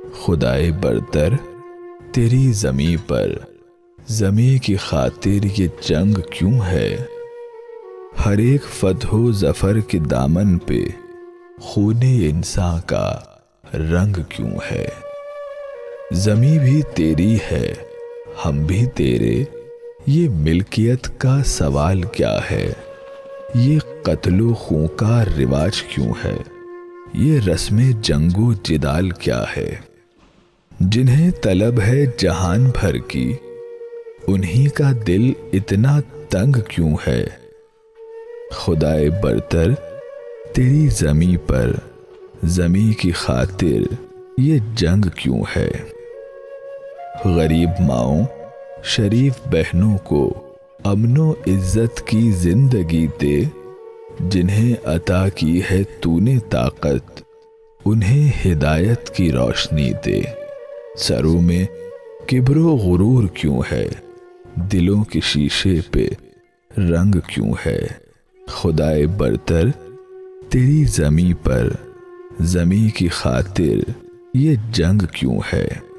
खुदाए बरतर तेरी ज़मीं पर ज़मीं की खातिर ये जंग क्यों है। हर एक फतहो ज़फ़र के दामन पे खूने इंसान का रंग क्यों है। ज़मीं भी तेरी है हम भी तेरे, ये मिल्कियत का सवाल क्या है। ये कत्लो खून का रिवाज क्यों है, ये रस्म जंगो जिदाल क्या है। जिन्हें तलब है जहान भर की, उन्हीं का दिल इतना तंग क्यों है। खुदाए बरतर तेरी ज़मीं पर ज़मीं की खातिर ये जंग क्यों है। गरीब माओं शरीफ बहनों को अमनो इज्जत की जिंदगी दे। जिन्हें अता की है तूने ताकत, उन्हें हिदायत की रोशनी दे। सरों में किब्रो गुरूर क्यों है, दिलों के शीशे पे रंग क्यों है। खुदाए बरतर तेरी ज़मीं पर ज़मीं की खातिर ये जंग क्यों है।